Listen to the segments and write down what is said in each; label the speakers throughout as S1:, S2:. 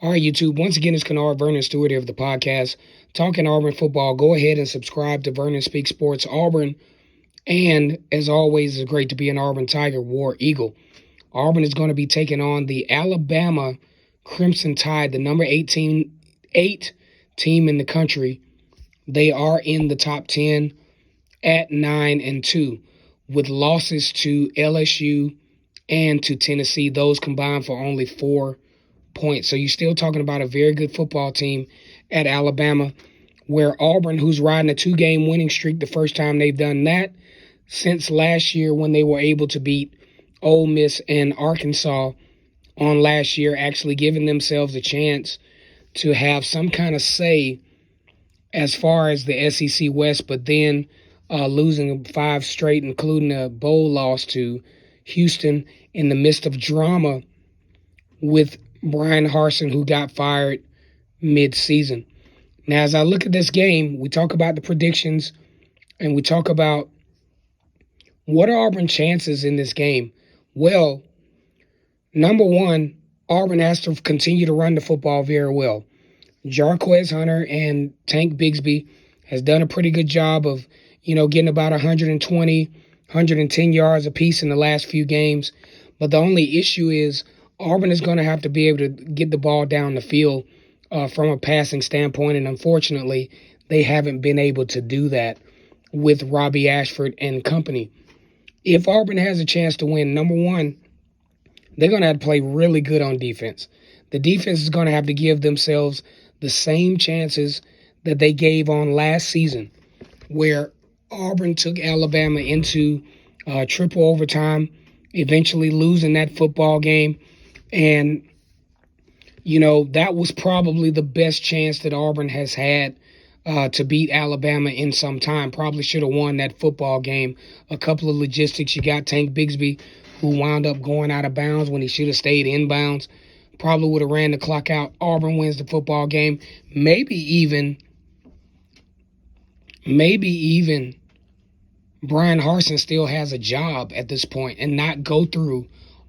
S1: All right, YouTube. Once again, it's Kennard Vernon Stewart here of the podcast, Talking Auburn Football. Go ahead and subscribe to Vernon Speaks Sports Auburn. And as always, it's great to be an Auburn Tiger War Eagle. Auburn is going to be taking on the Alabama Crimson Tide, the number 8 team in the country. They are in the top 10 at 9-2, with losses to LSU and to Tennessee. Those combined for only 4 points. So you're still talking about a very good football team at Alabama, where Auburn, who's riding a 2-game winning streak, the first time they've done that since last year when they were able to beat Ole Miss and Arkansas on last year, actually giving themselves a chance to have some kind of say as far as the SEC West, but then losing 5 straight, including a bowl loss to Houston in the midst of drama with Brian Harsin, who got fired mid-season. Now, as I look at this game, we talk about the predictions and we talk about what are Auburn's chances in this game. Well, number one, Auburn has to continue to run the football very well. Jarquez Hunter and Tank Bigsby has done a pretty good job of, getting about 120, 110 yards apiece in the last few games. But the only issue is Auburn is going to have to be able to get the ball down the field from a passing standpoint, and unfortunately, they haven't been able to do that with Robbie Ashford and company. If Auburn has a chance to win, number one, they're going to have to play really good on defense. The defense is going to have to give themselves the same chances that they gave on last season, where Auburn took Alabama into triple overtime, eventually losing that football game. And, that was probably the best chance that Auburn has had to beat Alabama in some time. Probably should have won that football game. A couple of logistics. You got Tank Bigsby, who wound up going out of bounds when he should have stayed inbounds. Probably would have ran the clock out. Auburn wins the football game. Maybe even Brian Harsin still has a job at this point and not go through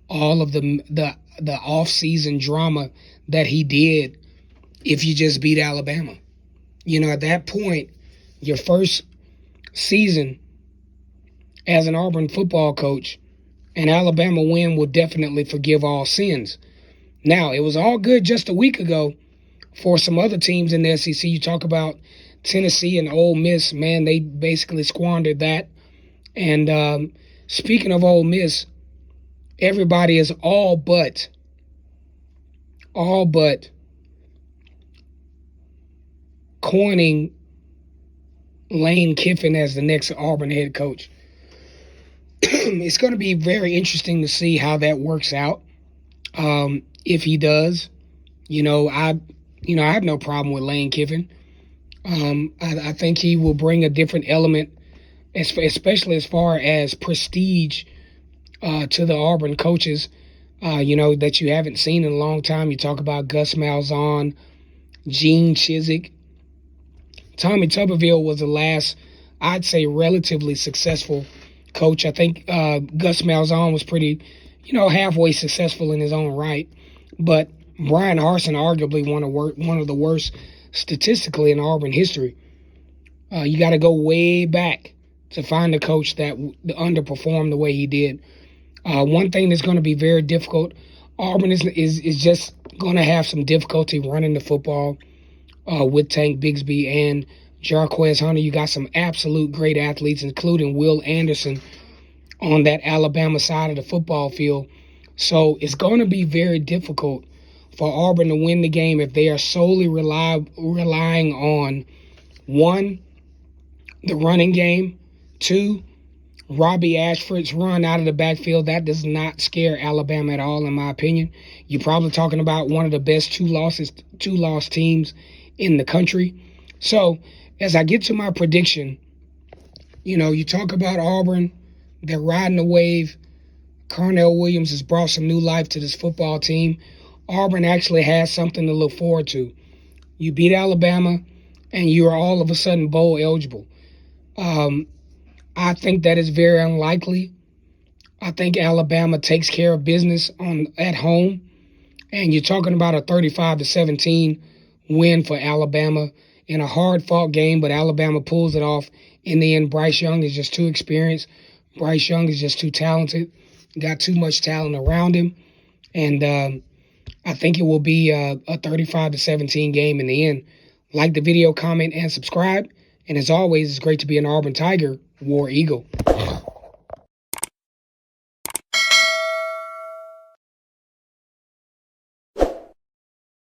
S1: all of the off-season drama that he did if you just beat Alabama. At that point, your first season as an Auburn football coach, an Alabama win will definitely forgive all sins. Now, it was all good just a week ago for some other teams in the SEC. You talk about Tennessee and Ole Miss, man, they basically squandered that. And speaking of Ole Miss, everybody is all but coining Lane Kiffin as the next Auburn head coach. It's going to be very interesting to see how that works out. If he does, I have no problem with Lane Kiffin. I think he will bring a different element, especially as far as prestige to the Auburn coaches, that you haven't seen in a long time. You talk about Gus Malzahn, Gene Chizik. Tommy Tuberville was the last, I'd say, relatively successful coach. I think Gus Malzahn was pretty, halfway successful in his own right. But Brian Harsin, arguably one of the worst statistically in Auburn history. You got to go way back to find a coach that underperformed the way he did. One thing that's going to be very difficult, Auburn is just going to have some difficulty running the football with Tank Bigsby and Jarquez Hunter. You got some absolute great athletes, including Will Anderson on that Alabama side of the football field. So it's going to be very difficult for Auburn to win the game if they are solely relying on, 1, the running game, 2, Robbie Ashford's run out of the backfield. That does not scare Alabama at all, in my opinion. You're probably talking about one of the best two-loss teams in the country. So as I get to my prediction, you talk about Auburn, they're riding the wave. Carnell Williams has brought some new life to this football team. Auburn actually has something to look forward to. You beat Alabama, and you are all of a sudden bowl eligible. I think that is very unlikely. I think Alabama takes care of business at home, And you're talking about a 35-17 win for Alabama in a hard-fought game, but Alabama pulls it off in the end. Bryce Young is just too experienced. Bryce Young is just too talented. Got too much talent around him. And I think it will be a 35-17 game in the end. Like the video, comment, and subscribe. And as always, it's great to be an Auburn Tiger, War Eagle.